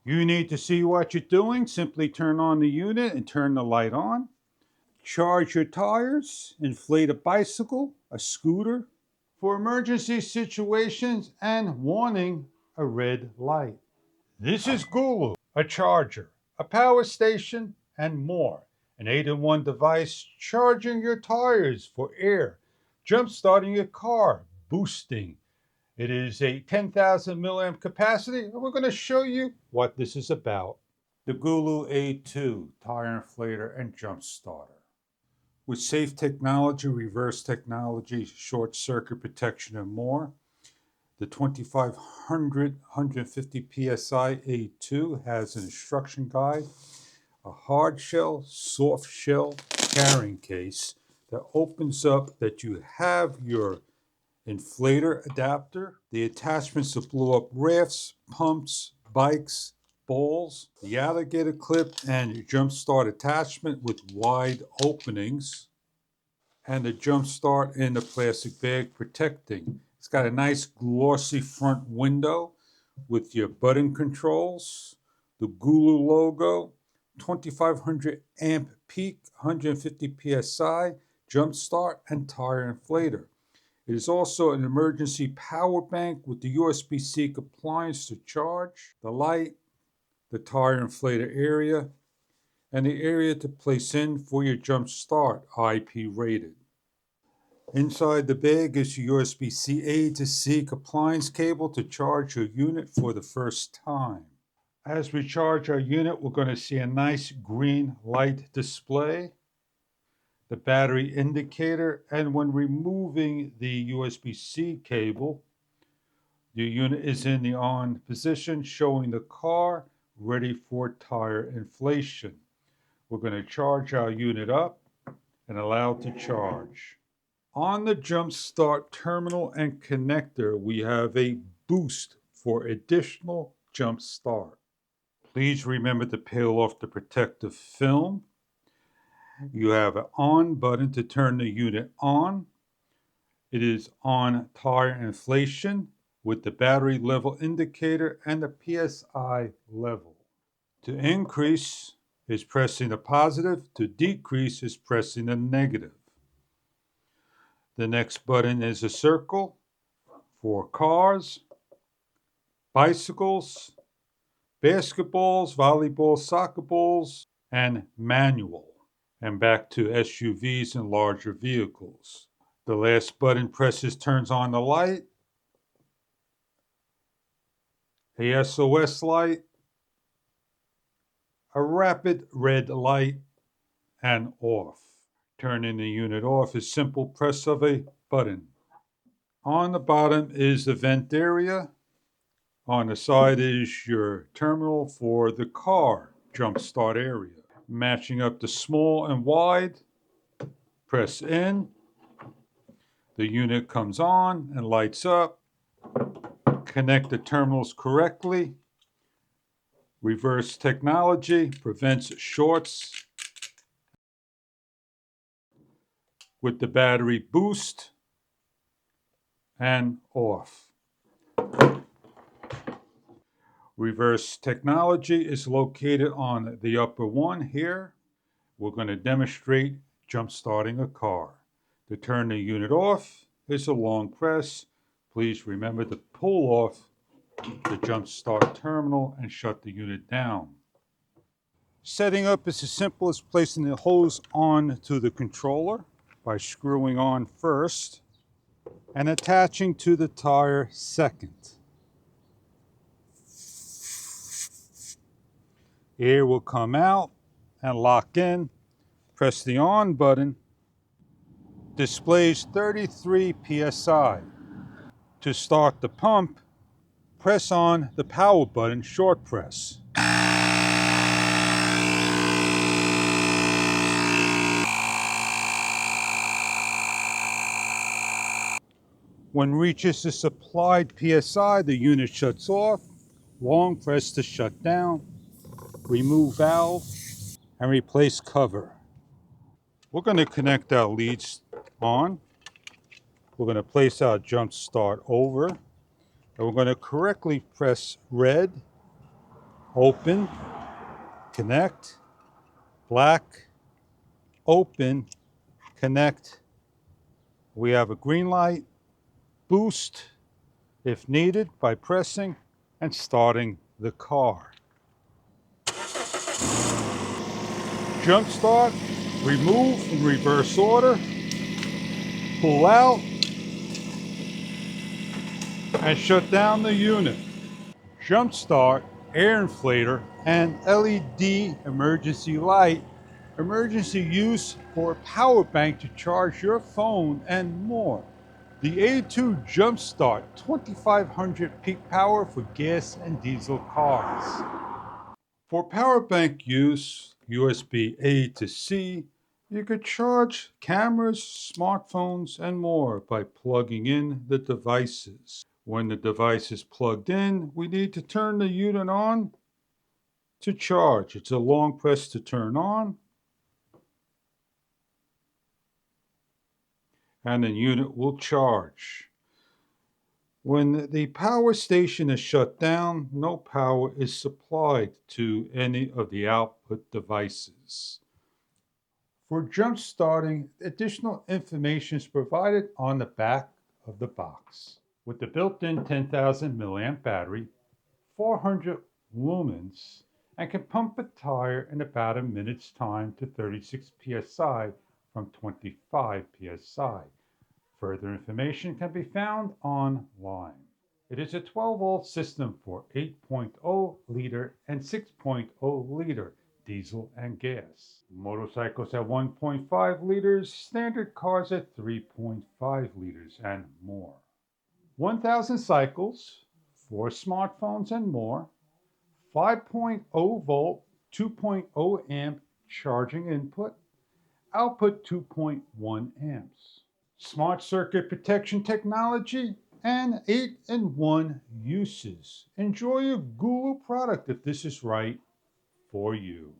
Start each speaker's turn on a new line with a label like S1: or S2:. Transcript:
S1: You need to see what you're doing. Simply turn on the unit and turn the light on. Charge your tires, inflate a bicycle, a scooter, for emergency situations and warning a red light. This is GOOLOO, a charger, a power station, and more. An 8-in-1 device charging your tires for air, jump-starting your car, boosting. It is a 10,000 milliamp capacity, and we're going to show you what this is about. The GOOLOO A2 tire inflator and jump starter. With safe technology, reverse technology, short circuit protection, and more, the 2500 150 PSI A2 has an instruction guide, a hard shell, soft shell carrying case that opens up that you have your inflator adapter, the attachments to blow up rafts, pumps, bikes, balls, the alligator clip and your jump start attachment with wide openings, and the jump start in the plastic bag protecting. It's got a nice glossy front window with your button controls, the GOOLOO logo, 2500 amp peak, 150 psi, jump start, and tire inflator. It is also an emergency power bank with the USB-C appliance to charge, the light, the tire inflator area, and the area to place in for your jump start, IP rated. Inside the bag is your USB-C A to C appliance cable to charge your unit for the first time. As we charge our unit, we're going to see a nice green light display, the battery indicator, and when removing the USB-C cable, the unit is in the on position, showing the car ready for tire inflation. We're going to charge our unit up and allow it to charge. On the jump start terminal and connector, we have a boost for additional jump start. Please remember to peel off the protective film. You have an on button to turn the unit on. It is on tire inflation with the battery level indicator and the PSI level. To increase is pressing the positive, to decrease is pressing the negative. The next button is a circle for cars, bicycles, basketballs, volleyballs, soccer balls, and manual. And back to SUVs and larger vehicles. The last button presses turns on the light, a SOS light, a rapid red light, and off. Turning the unit off is simple press of a button. On the bottom is the vent area. On the side is your terminal for the car jump start area. Matching up the small and wide, press in. The unit comes on and lights up. Connect the terminals correctly. Reverse technology prevents shorts with the battery boost and off. Reverse technology is located on the upper one here. We're going to demonstrate jump starting a car. To turn the unit off is a long press. Please remember to pull off the jump start terminal and shut the unit down. Setting up is as simple as placing the hose on to the controller by screwing on first and attaching to the tire second. Air will come out and lock in. Press the on button. Displays 33 psi. To start the pump, press on the power button, short press. When reaches the supplied PSI, the unit shuts off. Long press to shut down. Remove valve and replace cover. We're going to connect our leads on. We're going to place our jump start over. And we're going to correctly press red Open, connect, black, open, connect. We have a green light, boost if needed by pressing and starting the car. Jump start, remove in reverse order, pull out, and shut down the unit. Jump start, air inflator, and LED emergency light. Emergency use for a power bank to charge your phone and more. The A2 Jump Start 2500 peak power for gas and diesel cars. For power bank use, USB A to C, you could charge cameras, smartphones, and more by plugging in the devices. When the device is plugged in, we need to turn the unit on to charge. It's a long press to turn on, and the unit will charge. When the power station is shut down, no power is supplied to any of the output devices. For jump starting, additional information is provided on the back of the box. With the built-in 10,000 milliamp battery, 400 lumens, and can pump a tire in about a minute's time to 36 psi from 25 psi. Further information can be found online. It is a 12-volt system for 8.0 liter and 6.0 liter diesel and gas. Motorcycles at 1.5 liters, standard cars at 3.5 liters and more. 1,000 cycles, 4 smartphones and more, 5.0 volt, 2.0 amp charging input, output 2.1 amps. Smart circuit protection technology, and 8-in-1 uses. Enjoy a GOOLOO product if this is right for you.